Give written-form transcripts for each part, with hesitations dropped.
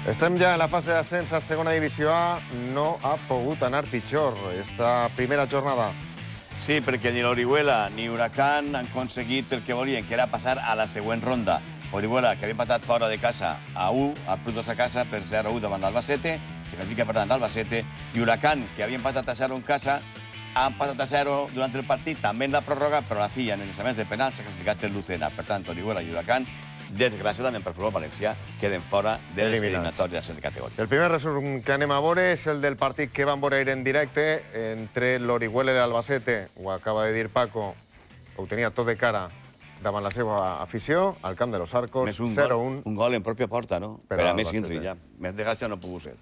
Estem ja a la fase d'ascens a segona divisió A. No ha pogut anar pitjor esta primera jornada. Sí, perquè ni l'Orihuela ni Huracán han aconseguit el que volien, que era passar a la següent ronda. Orihuela, que havia empatat fora de casa a 1, a Prudós a casa per 0-1 davant l'Albacete, se classifica per tant l'Albacete, i Huracán, que havia empatat a 0 en casa, ha empatat a 0 durant el partit, també en la pròrroga, però a la fi, en els llançaments de penal, s'ha classificat el Lucena. Per tant, Orihuela i Huracán, desgraciadament per futbol valencià, queden fora de les eliminatòries de categoria. El primer resum que anem a veure és el del partit que van veure en directe entre l'Orihuela i l'Albacete. Ho acaba de dir Paco, ho tenia tot de cara davant la seva afició, al camp de los Arcos, 0-1. Un gol en pròpia porta, no? Per a més Inri, ja. Més de gràcia no ha pogut ser.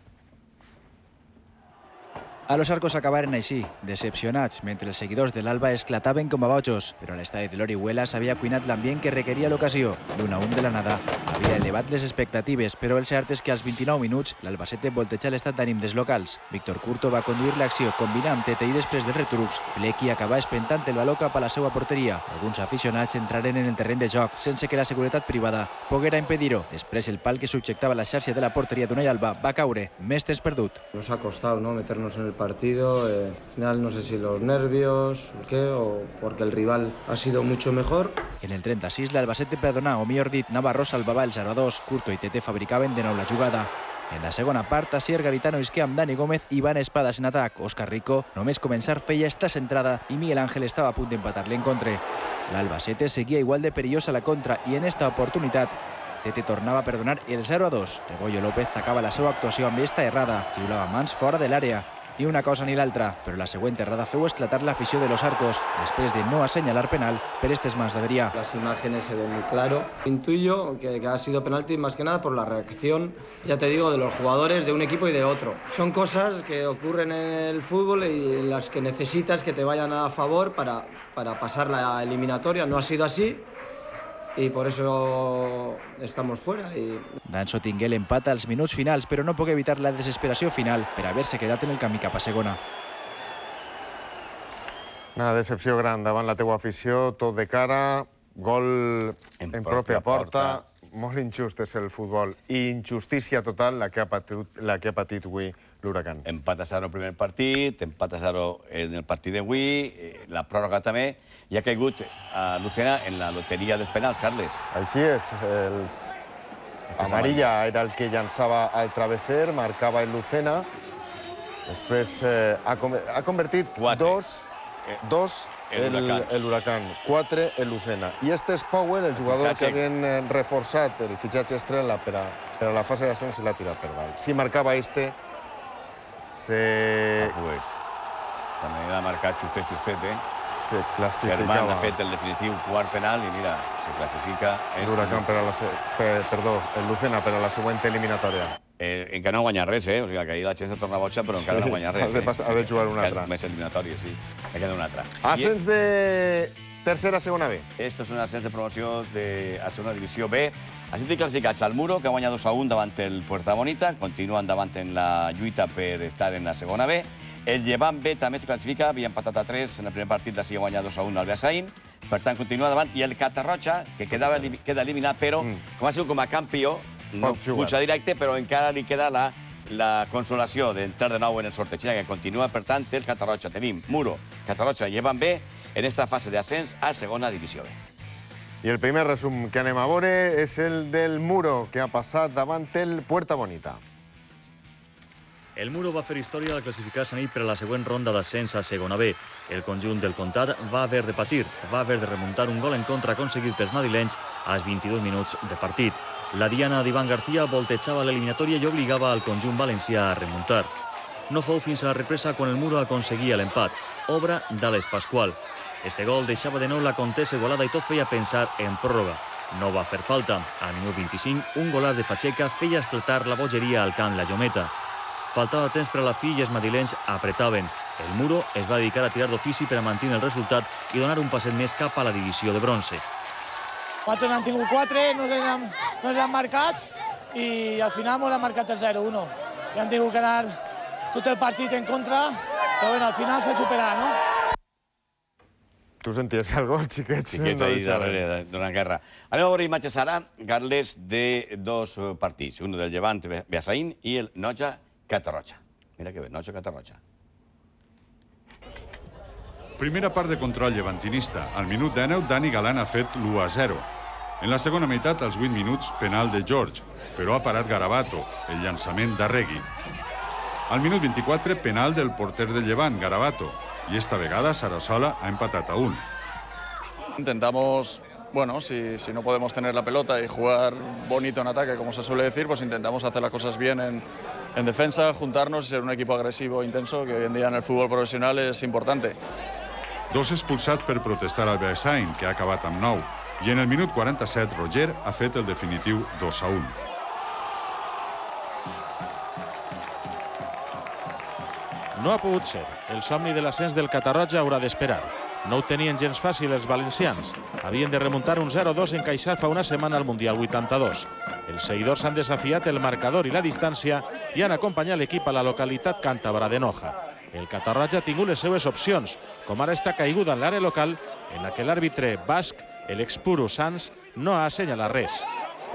A los Arcos acabaren així, decepcionats, mentre els seguidors de l'Alba esclataven com a bojos, però a l'estadi de l'Orihuela s'havia cuinat l'ambient que requeria l'ocasió. L'1-1 de la nada havia elevat les expectatives, però el cert és que als 29 minuts l'Albacete volteja l'estat d'ànim dels locals. Víctor Curto va conduir l'acció, combinant amb Tete i després dels retrucs, Flequi acabà espentant el baló cap a la seva porteria. Alguns aficionats entraren en el terreny de joc sense que la seguretat privada poguera impedir-ho. Després el pal que subjectava la xarxa de la porteria d'Unai Alba va caure, més temps perdut. Nos ha costado, ¿no?, meternos en el partido. Al final no sé si los nervios o porque el rival ha sido mucho mejor. En el 36 l'Albacete perdonà, o millor dit, Navarro salvava el 0-2. Curto i Tete fabricaven de nou la jugada. En la segona part, Asier Garitano isqué amb Dani Gómez i Van Espadas en atac. Òscar Rico només començar feia esta centrada i Miguel Ángel estava a punt d'empatar l'encontre. L'Albacete seguia igual de perillós a la contra i en esta oportunitat Tete tornava a perdonar el 0-2. Rebollo López tacava la seva actuació amb esta errada. Xiulava mans fora de l'àrea. Ni una cosa ni l'altra, però la següent errada feu esclatar l'afició de los Arcos, després de no assenyalar penal per estes mans d'Adrià. Las imágenes se ven muy claro. Intuyo que ha sido penalti más que nada por la reacción, ya te digo, de los jugadores de un equipo y de otro. Son cosas que ocurren en el fútbol y en las que necesitas que te vayan a favor para pasar la eliminatoria. No ha sido así. I per això estem fora. Danso tingué l'empat als minuts finals, però no pogué evitar la desesperació final per haver-se quedat en el camí cap a segona. Una decepció gran davant la teua afició, tot de cara, gol en pròpia porta. Molt injust és el futbol i injustícia total la que ha patit avui l'Huracán. Empat a 0 el primer partit, empat a 0 en el partit d'avui, la pròrroga també, i ha caigut a Lucena en la loteria dels penals, Carles. Així és. Amarilla era el que llançava al travesser, marcava el Lucena. Després ha convertit 2 el Huracán, 4 el Lucena. I este és Powell, el jugador que havien reforçat el fitxatge estrella per a la fase d'ascens i l'ha tirat per dalt. Si marcava este, també l'ha marcat justet, se classificava. Germán ha fet el definitiu quart penal i mira, se classifica l'Huracán el Lucena per a la següent eliminatòria. Encara no ha guanyat res, o sigui que ahir la gent se torna boja, però encara no ha guanyat res. Ha de jugar una altra. Més eliminatòria, sí. Ha quedat una altra. Ascens de tercera a segona B. Esto es un ascens de promoció a segona divisió B. Així té classificats al Muro, que ha guanyat 2-1 davant el Puerta Bonita, continua endavant en la lluita per estar en la segona B. El Llevant B també es classifica, havia empatat a 3 en el primer partit, d'ací ha guanyat 2-1 al Beasain, per tant continua davant, i el Catarroja, que queda eliminat, però com ha sigut com a campió, no puja directe, però encara li queda la consolació d'entrar de nou en el sorteig, que continua, per tant, el Catarroja. Tenim Muro, Catarroja i Llevant B en esta fase d'ascens a segona divisió B. I el primer resum que anem a veure és el del Muro, que ha passat davant el Puerta Bonita. El Muro va fer història al classificar-se anell per a la següent ronda d'ascens a segona B. El conjunt del Comtat va haver de patir, va haver de remuntar un gol en contra aconseguit pels madrilenys als 22 minuts de partit. La diana d'Ivan García voltejava l'eliminatòria i obligava al conjunt valencià a remuntar. No fou fins a la represa quan el Muro aconseguia l'empat, obra d'Àlex Pasqual. Este gol deixava de nou la contesa igualada i tot feia pensar en pròrroga. No va fer falta. Al minut 25, un golaç de Facheca feia esclatar la bogeria al camp La Llometa. Faltava temps per a la fi i els madrilenys apretaven. El Muro es va dedicar a tirar d'ofici per a mantenir el resultat i donar un passet més cap a la divisió de bronze. Nosaltres n'han tingut 4, no ens han marcat i al final ens han marcat el 0-1. I han tingut que anar tot el partit en contra, però bueno, al final s'ha superat, no? Tu senties el gol, xiquets? Xiquets ahí darrere d'una guerra. Anem a veure imatges ara, Carles, de dos partits. Un del Llevant Beasaín i el Noja Catarroja. Mira que bé, Noja Catarroja. Primera part de control llevantinista. Al minut 19, Dani Galán ha fet l'1-0. En la segona meitat, als 8 minuts, penal de George, però ha parat Garabato, el llançament d'Arregui. Al minut 24, penal del porter del Llevant, Garabato, y esta vegada Sarasola ha empatat a 1. Intentamos, bueno, si no podemos tener la pelota y jugar bonito en ataque, como se suele decir, pues intentamos hacer las cosas bien en defensa, juntarnos y ser un equipo agresivo e intenso, que hoy en día en el fútbol profesional es importante. Dos expulsats per protestar al Beasain, que ha acabat amb 9, i en el minut 47 Roger ha fet el definitiu 2-1. No ha pogut ser. El somni de l'ascens del Catarroja haurà d'esperar. No ho tenien gens fàcil els valencians. Havien de remuntar un 0-2 encaixat fa una setmana al Mundial 82. Els seguidors han desafiat el marcador i la distància i han acompanyat l'equip a la localitat càntabra de Noja. El Catarroja ha tingut les seues opcions, com ara està caiguda en l'àrea local, en la que l'àrbitre basc, l'expuru Sanz, no ha assenyalat res.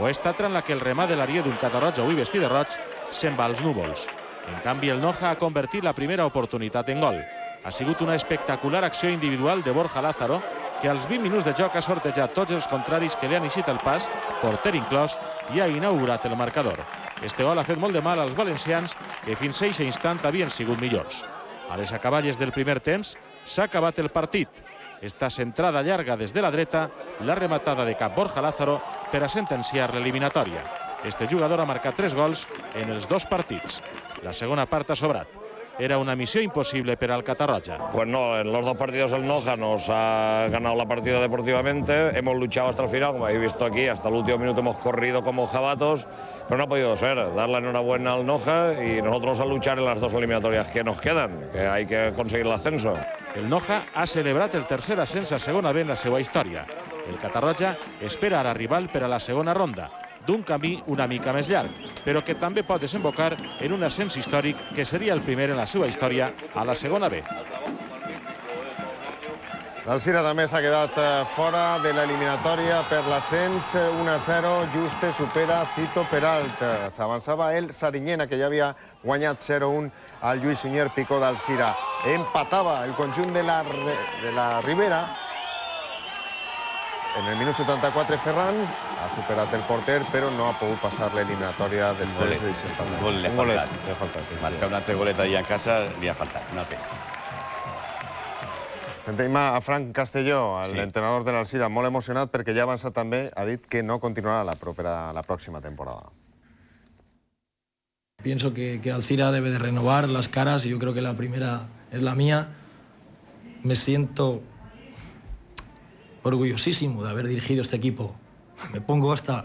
O és altra en la que el remà de l'arier d'un Catarroja avui vestit de roig se'n va als núvols. En canvi, el Noja ha convertit la primera oportunitat en gol. Ha sigut una espectacular acció individual de Borja Lázaro, que als 20 minuts de joc ha sortejat tots els contraris que li han eixit el pas, porter inclòs, i ha inaugurat el marcador. Este gol ha fet molt de mal als valencians, que fins a aquest instant havien sigut millors. A les acaballes del primer temps s'ha acabat el partit. Esta centrada llarga des de la dreta, la rematada de cap Borja Lázaro per a sentenciar l'eliminatòria. Este jugador ha marcat 3 gols en els 2 partits. La segona part ha sobrat. Era una misión imposible para el Catarroja. Pues no, en los 2 partidos el Noja nos ha ganado la partida deportivamente, hemos luchado hasta el final, como habéis visto aquí, hasta el último minuto hemos corrido como jabatos, pero no ha podido ser. Dar la enhorabuena al Noja y nosotros a luchar en las 2 eliminatorias que nos quedan, que hay que conseguir el ascenso. El Noja ha celebrat el tercer ascens a segona B en la seva història. El Catarroja espera ara rival per a la segona ronda, d'un camí una mica més llarg, però que també pot desembocar en un ascens històric que seria el primer en la seva història a la segona B. L'Alzira també s'ha quedat fora de l'eliminatòria per l'ascens 1-0. Juste supera Cito Peralt. S'avançava el Sarinyena, que ja havia guanyat 0-1 al Lluís Sunyer Picó d'Alzira. Empatava el conjunt de la Ribera. En el minut 74 Ferran ha superat el porter, però no ha pogut passar l'eliminatòria després de desempat. Un gol li ha faltat. Marcar un altre golet allà a casa li ha faltat, una pena. Sentim a Frank Castelló, l'entrenador de l'Alzira, molt emocionat perquè ja ha avançat també, ha dit que no continuarà la pròxima temporada. Pienso que Alzira debe de renovar las caras y yo creo que la primera es la mía. Me siento orgullosísimo de haber dirigido este equipo. Me pongo hasta...